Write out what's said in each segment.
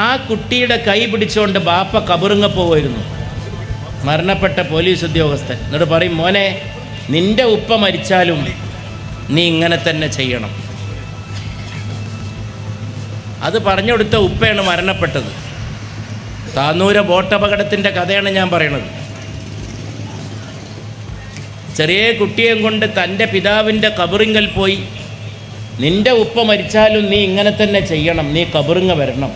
ആ കുട്ടിയുടെ കൈ പിടിച്ചുകൊണ്ട് ബാപ്പ കബറിങ്ങ പോവുമായിരുന്നു, മരണപ്പെട്ട പോലീസ് ഉദ്യോഗസ്ഥൻ. എന്നിട്ട് പറയും, മോനെ, നിൻ്റെ ഉപ്പ മരിച്ചാലും നീ ഇങ്ങനെ തന്നെ ചെയ്യണം. അത് പറഞ്ഞു കൊടുത്ത ഉപ്പയാണ് മരണപ്പെട്ടത്. താന്നൂര ബോട്ടപകടത്തിൻ്റെ കഥയാണ് ഞാൻ പറയണത്. ചെറിയ കുട്ടിയെയും കൊണ്ട് തൻ്റെ പിതാവിൻ്റെ കബറിങ്കൽ പോയി, നിൻ്റെ ഉപ്പ മരിച്ചാലും നീ ഇങ്ങനെ തന്നെ ചെയ്യണം, നീ കബറിങ്ങ വരണം.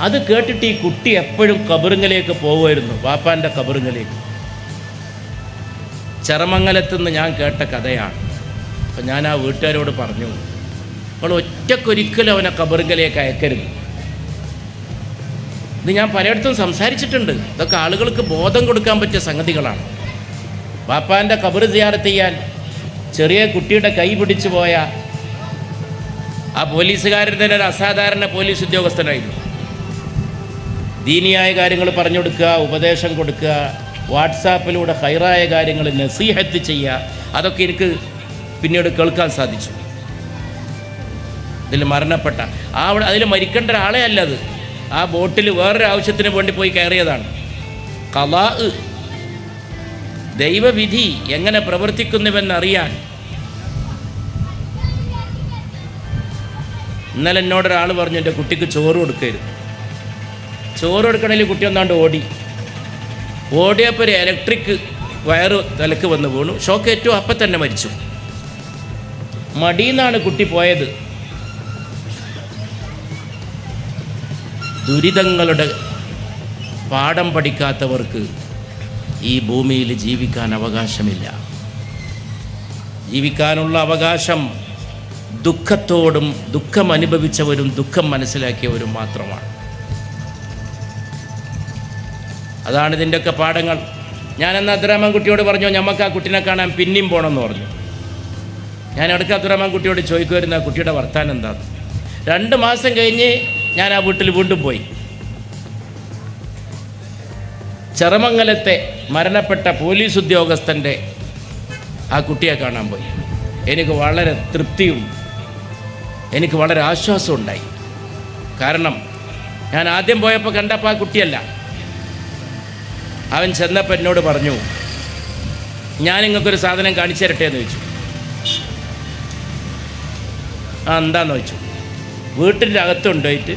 അത് കേട്ടിട്ട് ഈ കുട്ടി എപ്പോഴും കബറിങ്ങലേക്ക് പോകുമായിരുന്നു, വാപ്പാൻ്റെ കബറിങ്ങലേക്ക്. ചെറമംഗലത്തുനിന്ന് ഞാൻ കേട്ട കഥയാണ്. അപ്പം ഞാൻ ആ വീട്ടുകാരോട് പറഞ്ഞു, അപ്പോൾ ഒറ്റക്കൊരിക്കലും അവനെ കബറിങ്ങലേക്ക് അയക്കരുത്. ഇത് ഞാൻ പലയിടത്തും സംസാരിച്ചിട്ടുണ്ട്. ഇതൊക്കെ ആളുകൾക്ക് ബോധം കൊടുക്കാൻ പറ്റിയ സംഗതികളാണ്. വാപ്പാൻ്റെ ഖബർ സിയാറത്ത് ചെയ്യാൻ ചെറിയ കുട്ടിയുടെ കൈ പിടിച്ചു പോയ ആ പോലീസുകാരൻ തന്നെ ഒരു അസാധാരണ പോലീസ് ഉദ്യോഗസ്ഥനായിരുന്നു. ദീനിയായ കാര്യങ്ങൾ പറഞ്ഞു കൊടുക്കുക, ഉപദേശം കൊടുക്കുക, വാട്സാപ്പിലൂടെ ഹൈറായ കാര്യങ്ങൾ നസീഹത്ത് ചെയ്യുക, അതൊക്കെ എനിക്ക് പിന്നീട് കേൾക്കാൻ സാധിച്ചു. ഇതിൽ മരണപ്പെട്ട അതിൽ മരിക്കേണ്ട ഒരാളെ അല്ല അത്. ആ ബോട്ടിൽ വേറൊരു ആവശ്യത്തിന് വേണ്ടി പോയി കയറിയതാണ്. ഖലാ, ദൈവവിധി എങ്ങനെ പ്രവർത്തിക്കുന്നുവെന്നറിയാൻ. ഇന്നലെ എന്നോടൊരാൾ പറഞ്ഞു, എൻ്റെ കുട്ടിക്ക് ചോറ് കൊടുക്കരുത്. ചോറ് കൊടുക്കണമെങ്കിൽ കുട്ടി ഒന്നാണ്ട് ഓടിയപ്പോൾ ഒരു ഇലക്ട്രിക് വയറ് തലക്ക് വന്ന് വീണു, ഷോക്കേറ്റു, അപ്പം തന്നെ മരിച്ചു. മടിയെന്നാണ് കുട്ടി പോയത്. ദുരിതങ്ങളുടെ പാഠം പഠിക്കാത്തവർക്ക് ഈ ഭൂമിയിൽ ജീവിക്കാൻ അവകാശമില്ല. ജീവിക്കാനുള്ള അവകാശം ദുഃഖത്തോടും ദുഃഖം അനുഭവിച്ചവരും ദുഃഖം മനസ്സിലാക്കിയവരും മാത്രമാണ്. അതാണ് ഇതിൻ്റെയൊക്കെ പാഠങ്ങൾ. ഞാനെന്ന് അബ്ദുറഹ്മാൻ കുട്ടിയോട് പറഞ്ഞു, നമുക്ക് ആ കുട്ടീനെ കാണാൻ പിന്നെയും പോകണമെന്ന് പറഞ്ഞു. ഞാൻ ഇടയ്ക്ക് അബ്ദുറഹ്മാൻ കുട്ടിയോട് ചോദിക്കുമായിരുന്നു, ആ കുട്ടിയുടെ വർത്താനം എന്താന്ന്. 2 മാസം കഴിഞ്ഞ് ഞാൻ ആ വീട്ടിൽ വീണ്ടും പോയി. ചെറമംഗലത്തെ മരണപ്പെട്ട പോലീസ് ഉദ്യോഗസ്ഥൻ്റെ ആ കുട്ടിയെ കാണാൻ പോയി. എനിക്ക് വളരെ തൃപ്തിയും എനിക്ക് വളരെ ആശ്വാസവും ഉണ്ടായി. കാരണം ഞാൻ ആദ്യം പോയപ്പോൾ കണ്ടപ്പോൾ ആ കുട്ടിയല്ല. അവൻ ചെന്നപ്പോൾ എന്നോട് പറഞ്ഞു, ഞാൻ നിങ്ങൾക്കൊരു സാധനം കാണിച്ചു തരട്ടെ എന്ന് ചോദിച്ചു. എന്താന്ന് ചോദിച്ചു. വീട്ടിൻ്റെ അകത്തുണ്ടായിട്ട്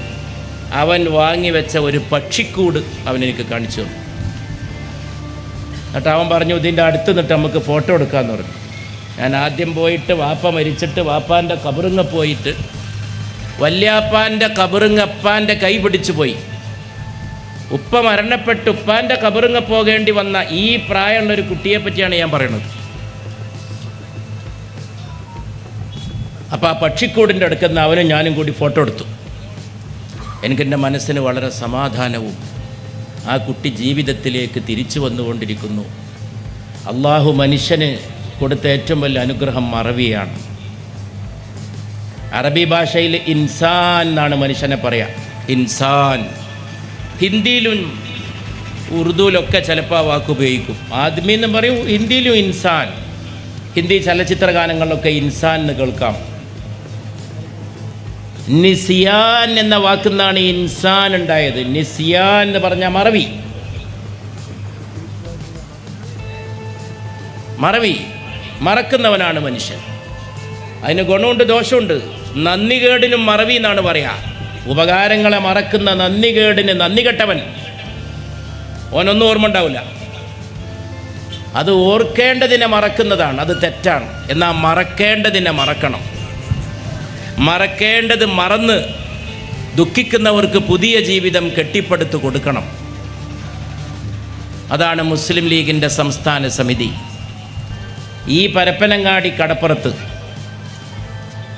അവൻ വാങ്ങി വെച്ച ഒരു പക്ഷിക്കൂട് അവൻ എനിക്ക് കാണിച്ചു തന്നു. എന്നിട്ട് അവൻ പറഞ്ഞു, ഇതിൻ്റെ അടുത്ത് നിന്നിട്ട് നമുക്ക് ഫോട്ടോ എടുക്കാമെന്ന് പറഞ്ഞു. ഞാൻ ആദ്യം പോയിട്ട് വാപ്പ മരിച്ചിട്ട് വാപ്പാൻ്റെ കബറിങ്ങ പോയിട്ട് വല്യാപ്പാൻ്റെ കബറിങ്ങപ്പാൻ്റെ കൈ പിടിച്ചു പോയി. ഉപ്പ മരണപ്പെട്ട് ഉപ്പാൻ്റെ കബറിങ്ങ പോകേണ്ടി വന്ന ഈ പ്രായമുള്ളൊരു കുട്ടിയെ പറ്റിയാണ് ഞാൻ പറയുന്നത്. അപ്പോൾ ആ പക്ഷിക്കൂടിൻ്റെ അടുക്കുന്ന അവനും ഞാനും കൂടി ഫോട്ടോ എടുത്തു. എനിക്കെൻ്റെ മനസ്സിന് വളരെ സമാധാനവും, ആ കുട്ടി ജീവിതത്തിലേക്ക് തിരിച്ചു വന്നുകൊണ്ടിരിക്കുന്നു. അള്ളാഹു മനുഷ്യന് കൊടുത്ത ഏറ്റവും വലിയ അനുഗ്രഹം മറവിയാണ്. അറബി ഭാഷയിൽ ഇൻസാൻ എന്നാണ് മനുഷ്യനെ പറയാം, ഇൻസാൻ. ഹിന്ദിയിലും ഉറുദുവിലൊക്കെ ചിലപ്പോൾ ആ വാക്ക് ഉപയോഗിക്കും. ആദ്മി എന്ന് പറയും, ഹിന്ദിയിലും ഇൻസാൻ. ഹിന്ദി ചലച്ചിത്ര ഗാനങ്ങളിലൊക്കെ ഇൻസാൻ എന്ന് കേൾക്കാം. നിസിയാൻ എന്ന വാക്കുന്നാണ് ഇൻസാൻ ഉണ്ടായത്. നിസിയാൻ എന്ന് പറഞ്ഞാൽ മറവി. മറവി, മറക്കുന്നവനാണ് മനുഷ്യൻ. അതിന് ഗുണമുണ്ട് ദോഷമുണ്ട്. നന്ദികേടിനും മറവി എന്നാണ് പറയാ. ഉപകാരങ്ങളെ മറക്കുന്ന നന്ദികേടിന് നന്ദി കെട്ടവൻ, ഓനൊന്നും ഓർമ്മ ഉണ്ടാവില്ല. അത് ഓർക്കേണ്ടതിനെ മറക്കുന്നതാണ്, അത് തെറ്റാണ്. എന്നാൽ മറക്കേണ്ടതിനെ മറക്കണം. മറക്കേണ്ടത് മറന്ന് ദുഃഖിക്കുന്നവർക്ക് പുതിയ ജീവിതം കെട്ടിപ്പടുത്തു കൊടുക്കണം. അതാണ് മുസ്ലിം ലീഗിൻ്റെ സംസ്ഥാന സമിതി. ഈ പരപ്പനങ്ങാടി കടപ്പുറത്ത്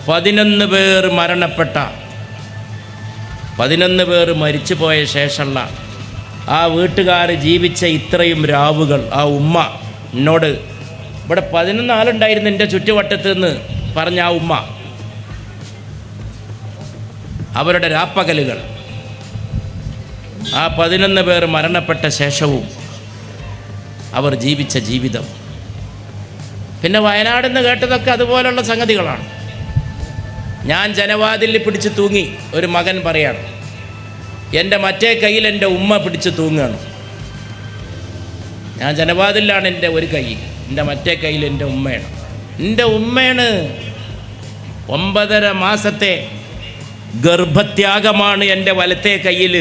11 പേർ മരണപ്പെട്ട 11 പേർ മരിച്ചു പോയ ശേഷമുള്ള ആ വീട്ടുകാർ ജീവിച്ച ഇത്രയും രാവുകൾ, ആ ഉമ്മ എന്നോട്, ഇവിടെ 11 ആളുണ്ടായിരുന്നു എൻ്റെ ചുറ്റുവട്ടത്ത് നിന്ന് പറഞ്ഞ ആ ഉമ്മ, അവരുടെ രാപ്പകലുകൾ, ആ 11 പേർ മരണപ്പെട്ട ശേഷവും അവർ ജീവിച്ച ജീവിതം. പിന്നെ വയനാട് നിന്ന് കേട്ടതൊക്കെ അതുപോലുള്ള സംഗതികളാണ്. ഞാൻ ജനവാതിലിൽ പിടിച്ച് തൂങ്ങി. ഒരു മകൻ പറയാണ്, എൻ്റെ മറ്റേ കയ്യിൽ എൻ്റെ ഉമ്മ പിടിച്ച് തൂങ്ങുകയാണ്. ഞാൻ ജനവാതിലാണ്, എൻ്റെ ഒരു കൈ, എൻ്റെ മറ്റേ കയ്യിൽ എൻ്റെ ഉമ്മയാണ്. എൻ്റെ ഉമ്മയാണ്. 9.5 മാസത്തെ ഗർഭത്യാഗമാണ് എൻ്റെ വലത്തെ കയ്യിൽ.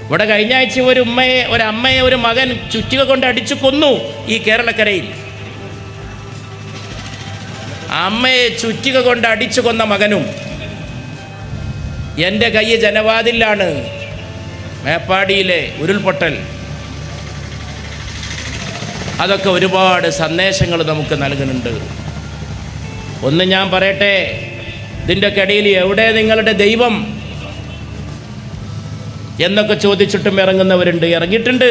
ഇവിടെ കഴിഞ്ഞ ആഴ്ച ഒരമ്മയെ ഒരു മകൻ ചുറ്റിക കൊണ്ട് അടിച്ചു കൊന്നു ഈ കേരളക്കരയിൽ. അമ്മയെ ചുറ്റിക കൊണ്ട് അടിച്ചു കൊന്ന മകനും എൻ്റെ കൈ ജനവാതിലാണ്. മേപ്പാടിയിലെ ഉരുൾപൊട്ടൽ, അതൊക്കെ ഒരുപാട് സന്ദേശങ്ങൾ നമുക്ക് നൽകുന്നുണ്ട്. ഒന്ന് ഞാൻ പറയട്ടെ, ഇതിൻ്റെയൊക്കെ ഇടയിൽ എവിടെ നിങ്ങളുടെ ദൈവം എന്നൊക്കെ ചോദിച്ചിട്ടും ഇറങ്ങുന്നവരുണ്ട്, ഇറങ്ങിയിട്ടുണ്ട്.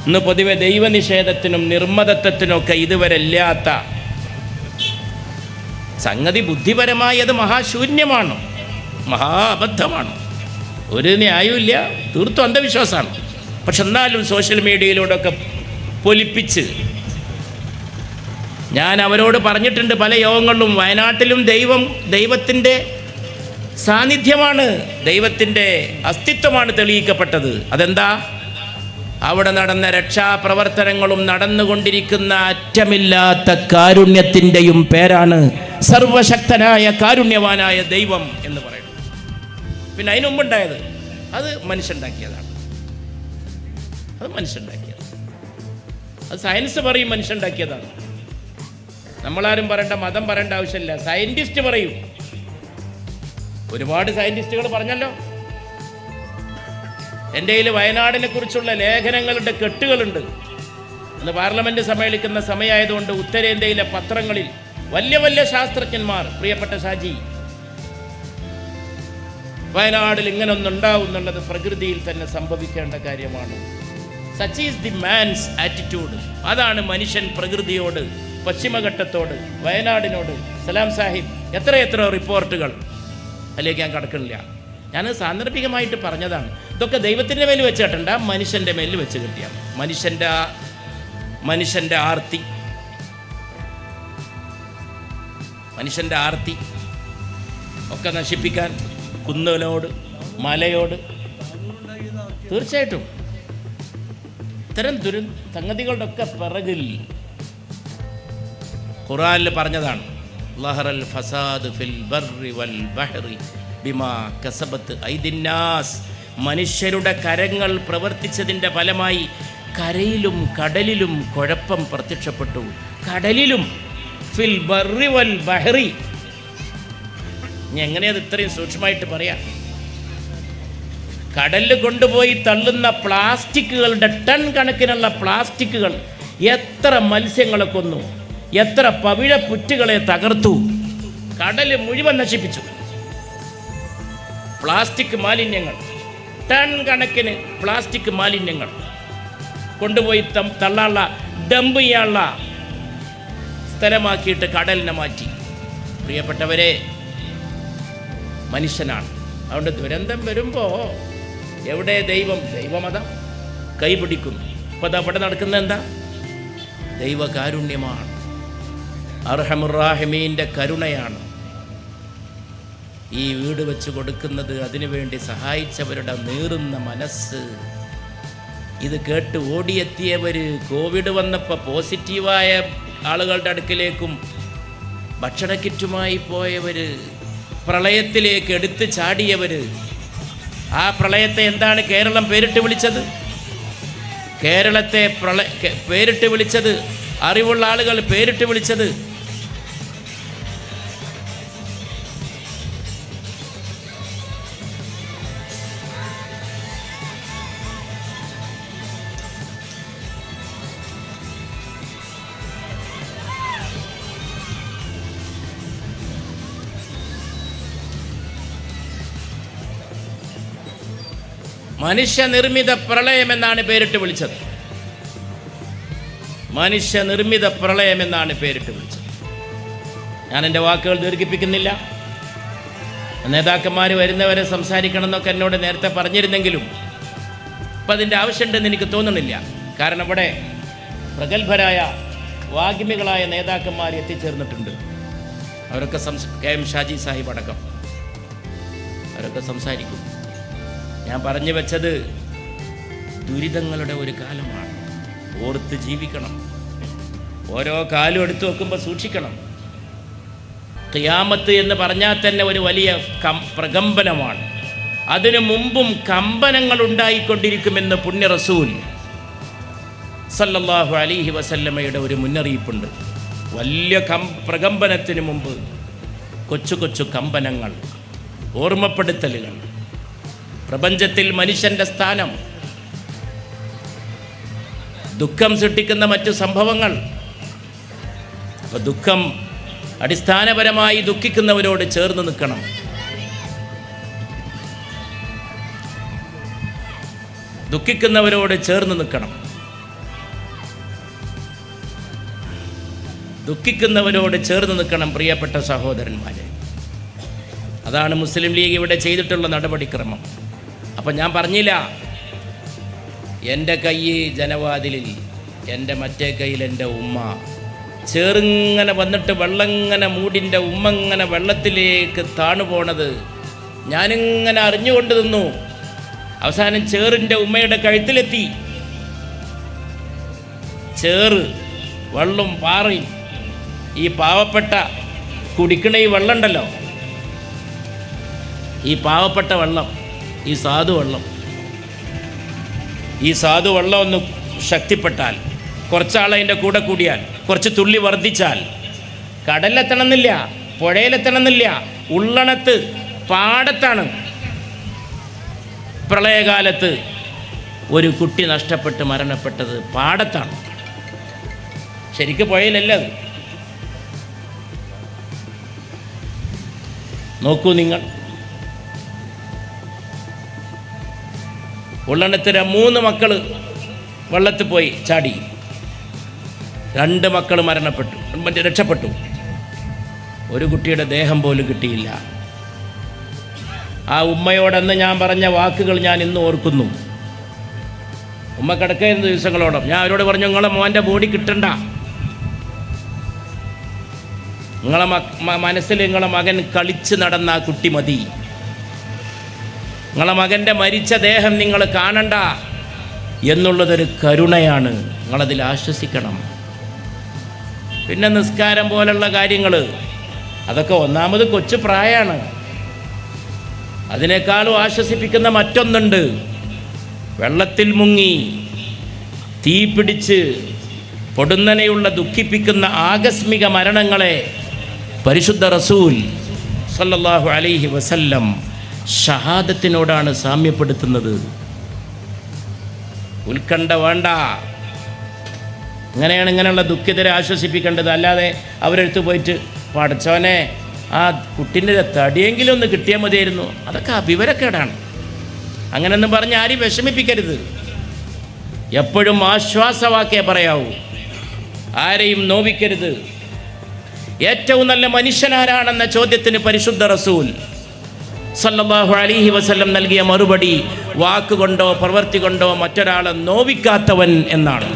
ഇന്ന് പൊതുവെ ദൈവനിഷേധത്തിനും നിർമ്മതത്വത്തിനൊക്കെ ഇതുവരെ ഇല്ലാത്ത സംഗതി. ബുദ്ധിപരമായി അത് മഹാശൂന്യമാണ്, മഹാ അബദ്ധമാണ്, ഒരു ന്യായമില്ല, തീർത്തും അന്ധവിശ്വാസമാണ്. പക്ഷെ എന്നാലും സോഷ്യൽ മീഡിയയിലൂടെയൊക്കെ പൊലിപ്പിച്ച് ഞാൻ അവരോട് പറഞ്ഞിട്ടുണ്ട് പല യോഗങ്ങളിലും. വയനാട്ടിലും ദൈവത്തിൻ്റെ സാന്നിധ്യമാണ്, ദൈവത്തിൻ്റെ അസ്തിത്വമാണ് തെളിയിക്കപ്പെട്ടത്. അതെന്താ? അവിടെ നടന്ന രക്ഷാപ്രവർത്തനങ്ങളും നടന്നുകൊണ്ടിരിക്കുന്ന അറ്റമില്ലാത്ത കാരുണ്യത്തിൻ്റെയും പേരാണ് സർവശക്തനായ കാരുണ്യവാനായ ദൈവം എന്ന് പറയുന്നത്. പിന്നെ അതിന് മുമ്പുണ്ടായത് അത് മനുഷ്യണ്ടാക്കിയതാണ്. അത് മനുഷ്യണ്ടാക്കിയത്, അത് സയൻസ് പറയും മനുഷ്യണ്ടാക്കിയതാണ്. നമ്മളാരും പറയേണ്ട, മതം പറയേണ്ട ആവശ്യമില്ല, സയൻറ്റിസ്റ്റ് പറയും. ഒരുപാട് സയൻറ്റിസ്റ്റുകൾ പറഞ്ഞല്ലോ. എൻ്റെ കയ്യിൽ വയനാടിനെ കുറിച്ചുള്ള ലേഖനങ്ങളുടെ കെട്ടുകളുണ്ട്. ഇന്ന് പാർലമെൻറ്റ് സമ്മേളിക്കുന്ന സമയമായതുകൊണ്ട് ഉത്തരേന്ത്യയിലെ പത്രങ്ങളിൽ വലിയ വലിയ ശാസ്ത്രജ്ഞന്മാർ, പ്രിയപ്പെട്ട ഷാജി, വയനാടിൽ ഇങ്ങനൊന്നുണ്ടാവും എന്നുള്ളത് പ്രകൃതിയിൽ തന്നെ സംഭവിക്കേണ്ട കാര്യമാണ്. Such is the man's attitude. അതാണ് മനുഷ്യൻ പ്രകൃതിയോട്, പശ്ചിമഘട്ടത്തോട്, വയനാടിനോട്. സലാം സാഹിബ് എത്രയെത്ര റിപ്പോർട്ടുകൾ, അതിലേക്ക് ഞാൻ കടക്കണില്ല. ഞാൻ സാന്ദർഭികമായിട്ട് പറഞ്ഞതാണ്. ഇതൊക്കെ ദൈവത്തിൻ്റെ മേൽ വെച്ച് കെട്ടണ്ട, മനുഷ്യൻ്റെ മേൽ വെച്ച് കെട്ടിയാൽ മനുഷ്യൻ്റെ ആർത്തി ഒക്കെ നശിപ്പിക്കാൻ കുന്നിനോട്, മലയോട്, തീർച്ചയായിട്ടും ഇത്തരം സംഗതികളുടെ ഒക്കെ പിറകിൽ ഖുർആനിൽ പറഞ്ഞതാണ്, ലഹറൽ ഫസാദ് ഫിൽ ബർറി വൽ ബഹ്റി ബിമാ കസബത്ത് ഐദിന്നാസ്. മനുഷ്യരുടെ കരങ്ങൾ പ്രവർത്തിച്ചതിൻ്റെ ഫലമായി കരയിലും കടലിലും കുഴപ്പം പ്രത്യക്ഷപ്പെട്ടു. കടലിലും, ഫിൽ ബർറി വൽ ബഹ്റി. ഇനി എങ്ങനെയത് ഇത്രയും സൂക്ഷ്മമായിട്ട് പറയാം? കടലിൽ കൊണ്ടുപോയി തള്ളുന്ന പ്ലാസ്റ്റിക്കുകളുടെ ടൺ കണക്കിനുള്ള പ്ലാസ്റ്റിക്കുകൾ എത്ര മത്സ്യങ്ങളെ കൊന്നു, എത്ര പവിഴപ്പുറ്റുകളെ തകർത്തു, കടൽ മുഴുവൻ നശിപ്പിച്ചു. പ്ലാസ്റ്റിക് മാലിന്യങ്ങൾ, ടൺ കണക്കിന് പ്ലാസ്റ്റിക് മാലിന്യങ്ങൾ കൊണ്ടുപോയി തള്ളാനുള്ള, ഡംപ് ചെയ്യാനുള്ള സ്ഥലമാക്കിയിട്ട് കടലിനെ മാറ്റി. പ്രിയപ്പെട്ടവരെ, മനുഷ്യനാണ്. അതുകൊണ്ട് ദുരന്തം വരുമ്പോൾ എവിടെ ദൈവമതം കൈപിടിക്കുന്നു. ഇപ്പോൾ അവിടെ നടക്കുന്നത് എന്താ? ദൈവകാരുണ്യമാണ്, അർഹമുറാഹിമീൻ്റെ കരുണയാണ്. ഈ വീട് വെച്ച് കൊടുക്കുന്നത്, അതിനുവേണ്ടി സഹായിച്ചവരുടെ നീറുന്ന മനസ്സ്. ഇത് കേട്ട് ഓടിയെത്തിയവർ, കോവിഡ് വന്നപ്പോൾ പോസിറ്റീവായ ആളുകളുടെ അടുക്കിലേക്കും ഭക്ഷണ കിറ്റുമായി പോയവർ, പ്രളയത്തിലേക്ക് എടുത്ത് ചാടിയവർ. ആ പ്രളയത്തെ എന്താണ് കേരളം പേരിട്ട് വിളിച്ചത്? കേരളത്തെ പേരിട്ട് വിളിച്ചത്, അറിവുള്ള ആളുകൾ പേരിട്ട് വിളിച്ചത് മനുഷ്യനിർമ്മിത പ്രളയം എന്നാണ് പേരിട്ട് വിളിച്ചത്. മനുഷ്യനിർമ്മിത പ്രളയം എന്നാണ് പേരിട്ട് വിളിച്ചത്. ഞാൻ എൻ്റെ വാക്കുകൾ ദീർഘിപ്പിക്കുന്നില്ല. നേതാക്കന്മാർ വരുന്നവരെ സംസാരിക്കണം എന്നൊക്കെ എന്നോട് നേരത്തെ പറഞ്ഞിരുന്നെങ്കിലും ഇപ്പം അതിൻ്റെ ആവശ്യമുണ്ടെന്ന് എനിക്ക് തോന്നുന്നില്ല. കാരണം ഇവിടെ പ്രഗത്ഭരായ വാഗ്മികളായ നേതാക്കന്മാർ എത്തിച്ചേർന്നിട്ടുണ്ട്. അവരൊക്കെ KM ഷാജി സാഹിബ് അടക്കം അവരൊക്കെ സംസാരിക്കും. ഞാൻ പറഞ്ഞു വെച്ചത് ദുരിതങ്ങളുടെ ഒരു കാലമാണ്. ഓർത്ത് ജീവിക്കണം. ഓരോ കാലം എടുത്തു വെക്കുമ്പോൾ സൂക്ഷിക്കണം. ഖിയാമത്ത് എന്ന് പറഞ്ഞാൽ തന്നെ ഒരു വലിയ പ്രകമ്പനമാണ്. അതിനു മുമ്പും കമ്പനങ്ങൾ ഉണ്ടായിക്കൊണ്ടിരിക്കുമെന്ന് പുണ്യ റസൂൽ സല്ലല്ലാഹു അലൈഹി വസല്ലമയുടെ ഒരു മുന്നറിയിപ്പുണ്ട്. വലിയ പ്രകമ്പനത്തിന് മുമ്പ് കൊച്ചു കൊച്ചു കമ്പനങ്ങൾ, ഓർമ്മപ്പെടുത്തലുകൾ, പ്രപഞ്ചത്തിൽ മനുഷ്യൻ്റെ സ്ഥാനം, ദുഃഖം സൃഷ്ടിക്കുന്ന മറ്റു സംഭവങ്ങൾ. അപ്പോൾ ദുഃഖം അടിസ്ഥാനപരമായി ദുഃഖിക്കുന്നവരോട് ചേർന്ന് നിൽക്കണം. ദുഃഖിക്കുന്നവരോട് ചേർന്ന് നിൽക്കണം. ദുഃഖിക്കുന്നവരോട് ചേർന്ന് നിൽക്കണം പ്രിയപ്പെട്ട സഹോദരന്മാരെ. അതാണ് മുസ്ലിം ലീഗ് ഇവിടെ ചെയ്തിട്ടുള്ള നടപടിക്രമം. അപ്പം ഞാൻ പറഞ്ഞില്ല, എൻ്റെ കൈ ജനവാതിലിൽ, എൻ്റെ മറ്റേ കയ്യിൽ എൻ്റെ ഉമ്മ. ചേറിങ്ങനെ വന്നിട്ട് വെള്ളങ്ങനെ മൂടിൻ്റെ ഉമ്മങ്ങനെ വെള്ളത്തിലേക്ക് താണു പോണത് ഞാനിങ്ങനെ അറിഞ്ഞുകൊണ്ട് നിന്നു. അവസാനം ചേറിൻ്റെ ഉമ്മയുടെ കഴുത്തിലെത്തി. ചേറ്, വെള്ളം, പാറയും, ഈ പാവപ്പെട്ട കുടിക്കണ ഈ വെള്ളം ഉണ്ടല്ലോ, ഈ പാവപ്പെട്ട വെള്ളം, ഈ സാധുവെള്ളം ഒന്ന് ശക്തിപ്പെട്ടാൽ, കുറച്ചാളതിൻ്റെ കൂടെ കൂടിയാൽ, കുറച്ച് തുള്ളി വർദ്ധിച്ചാൽ കടലിലെത്തണമെന്നില്ല, പുഴയിലെത്തണമെന്നില്ല, ഉള്ളണത്ത് പാടത്താണ്. പ്രളയകാലത്ത് ഒരു കുട്ടി നഷ്ടപ്പെട്ട് മരണപ്പെട്ടത് പാടത്താണ്, ശരിക്കും പുഴയിലല്ല അത്. നോക്കൂ നിങ്ങൾ, ഉള്ളണത്തിൽ 3 മക്കൾ വെള്ളത്തിൽ പോയി ചാടി, 2 മക്കൾ രക്ഷപ്പെട്ടു. ഒരു കുട്ടിയുടെ ദേഹം പോലും കിട്ടിയില്ല. ആ ഉമ്മയോടന്ന് ഞാൻ പറഞ്ഞ വാക്കുകൾ ഞാൻ ഇന്ന് ഓർക്കുന്നു. ഉമ്മ കിടക്കുന്ന ദിവസങ്ങളോളം ഞാൻ അവരോട് പറഞ്ഞു, നിങ്ങളെ മോൻ്റെ ബോഡി കിട്ടണ്ട, നിങ്ങളെ മനസ്സിൽ നിങ്ങളെ മകൻ കളിച്ച് നടന്ന ആ കുട്ടി മതി, നിങ്ങളെ മകൻ്റെ മരിച്ച ദേഹം നിങ്ങൾ കാണണ്ട എന്നുള്ളതൊരു കരുണയാണ്. നിങ്ങളതിൽ ആശ്വസിക്കണം. പിന്നെ നിസ്കാരം പോലുള്ള കാര്യങ്ങൾ, അതൊക്കെ ഒന്നാമത് കൊച്ചു പ്രായമാണ്. അതിനേക്കാളും ആശ്വസിപ്പിക്കുന്ന മറ്റൊന്നുണ്ട്. വെള്ളത്തിൽ മുങ്ങി തീ പിടിച്ച് പൊടുന്നനെയുള്ള ദുഃഖിപ്പിക്കുന്ന ആകസ്മിക മരണങ്ങളെ പരിശുദ്ധ റസൂൽ സല്ലല്ലാഹു അലൈഹി വസല്ലം ഷഹാദത്തിനോടാണ് സാമ്യപ്പെടുത്തുന്നത്. ഉത്കണ്ഠ വേണ്ട. അങ്ങനെയാണ് ഇങ്ങനെയുള്ള ദുഃഖിതരെ ആശ്വസിപ്പിക്കേണ്ടത്. അല്ലാതെ അവരെടുത്ത് പോയിട്ട് പടച്ചോനെ ആ കുട്ടീൻ്റെ തടിയെങ്കിലും ഒന്ന് കിട്ടിയാൽ മതിയായിരുന്നു, അതൊക്കെ വിവരക്കേടാണ്. അങ്ങനെയൊന്നും പറഞ്ഞ് ആരും വിഷമിപ്പിക്കരുത്. എപ്പോഴും ആശ്വാസവാക്കേ പറയാവൂ, ആരെയും നോവിക്കരുത്. ഏറ്റവും നല്ല മനുഷ്യനാരാണെന്ന ചോദ്യത്തിന് പരിശുദ്ധ റസൂൽ സല്ലല്ലാഹു അലൈഹി വസല്ലം നൽകിയ മറുപടി വാക്കുകൊണ്ടോ പ്രവൃത്തി കൊണ്ടോ മറ്റൊരാളെ നോവിക്കാത്തവൻ എന്നാണ്.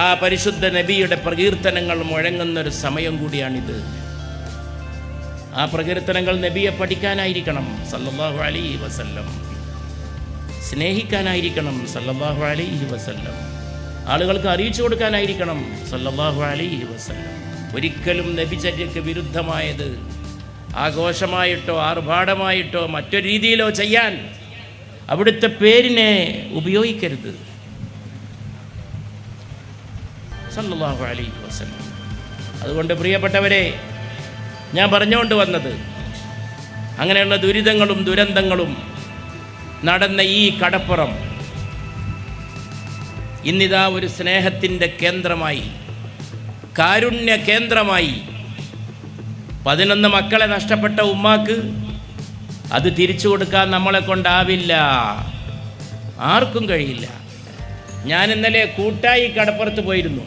ആ പരിശുദ്ധ നബിയുടെ പ്രകീർത്തനങ്ങൾ മുഴങ്ങുന്നൊരു സമയം കൂടിയാണിത്. ആ പ്രകീർത്തനങ്ങൾ നബിയെ പഠിക്കാനായിരിക്കണം സല്ലല്ലാഹു അലൈഹി വസല്ലം, സ്നേഹിക്കാനായിരിക്കണം സല്ലല്ലാഹു അലൈഹി വസല്ലം, ആളുകൾക്ക് അറിയിച്ചു കൊടുക്കാനായിരിക്കണം സല്ലല്ലാഹു അലൈഹി വസല്ലം. ഒരിക്കലും നബിചര്യക്ക് വിരുദ്ധമായത് ആഘോഷമായിട്ടോ ആർഭാടമായിട്ടോ മറ്റൊരു രീതിയിലോ ചെയ്യാൻ അവിടുത്തെ പേരിനെ ഉപയോഗിക്കരുത് സല്ലല്ലാഹു അലൈഹി വസല്ലം. അതുകൊണ്ട് പ്രിയപ്പെട്ടവരെ, ഞാൻ പറഞ്ഞുകൊണ്ട് വന്നത്, അങ്ങനെയുള്ള ദുരിതങ്ങളും ദുരന്തങ്ങളും നടന്ന ഈ കടപ്പുറം ഇന്നിതാ ഒരു സ്നേഹത്തിൻ്റെ കേന്ദ്രമായി, കാരുണ്യ കേന്ദ്രമായി. 11 മക്കളെ നഷ്ടപ്പെട്ട ഉമ്മാക്ക് അത് തിരിച്ചു കൊടുക്കാൻ നമ്മളെ കൊണ്ടാവില്ല, ആർക്കും കഴിയില്ല. ഞാൻ ഇന്നലെ കൂട്ടായി കടപ്പുറത്ത് പോയിരുന്നു.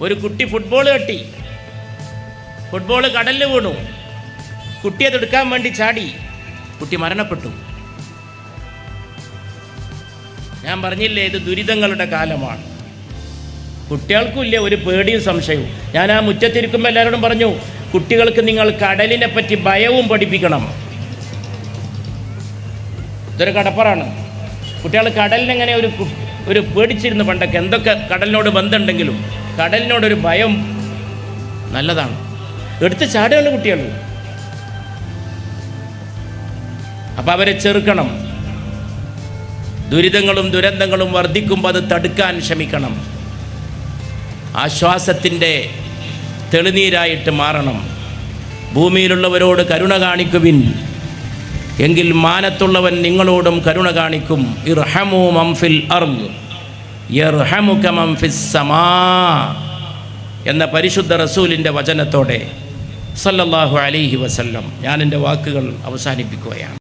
ഒരു കുട്ടി ഫുട്ബോൾ തട്ടി, ഫുട്ബോൾ കടലിൽ വീണു. കുട്ടി അതെടുക്കാൻ വേണ്ടി ചാടി, കുട്ടി മരണപ്പെട്ടു. ഞാൻ പറഞ്ഞില്ലേ, ഇത് ദുരിതങ്ങളുടെ കാലമാണ്. കുട്ടികൾക്കും ഇല്ല ഒരു പേടിയും സംശയവും. ഞാൻ ആ മുറ്റത്തിരിക്കുമ്പോൾ എല്ലാവരോടും പറഞ്ഞു, കുട്ടികൾക്ക് നിങ്ങൾ കടലിനെ പറ്റി ഭയവും പഠിപ്പിക്കണം. ഇതൊരു കടപ്പറാണ്. കുട്ടികൾ കടലിനെങ്ങനെ ഒരു പേടിച്ചിരുന്നു പണ്ടൊക്കെ. എന്തൊക്കെ കടലിനോട് ബന്ധമുണ്ടെങ്കിലും കടലിനോടൊരു ഭയം നല്ലതാണ്. എടുത്ത് ചാടുകയാണ് കുട്ടികൾ. അപ്പം അവരെ ചെറുക്കണം. ദുരിതങ്ങളും ദുരന്തങ്ങളും വർദ്ധിക്കുമ്പോൾ അത് തടുക്കാൻ ശ്രമിക്കണം. ആശ്വാസത്തിൻ്റെ തെളിനീരായിട്ട് മാറണം. ഭൂമിയിലുള്ളവരോട് കരുണ കാണിക്കുവിൻ, എങ്കിൽ മാനത്തുള്ളവൻ നിങ്ങളോടും കരുണ കാണിക്കും. ഇർഹമു മൻ ഫിൽ അർദ് യർഹമുക മൻ ഫിസ് സമാ എന്ന പരിശുദ്ധ റസൂലിൻ്റെ വചനത്തോടെ സല്ലല്ലാഹു അലൈഹി വസല്ലം ഞാൻ എൻ്റെ വാക്കുകൾ അവസാനിപ്പിക്കുകയാണ്.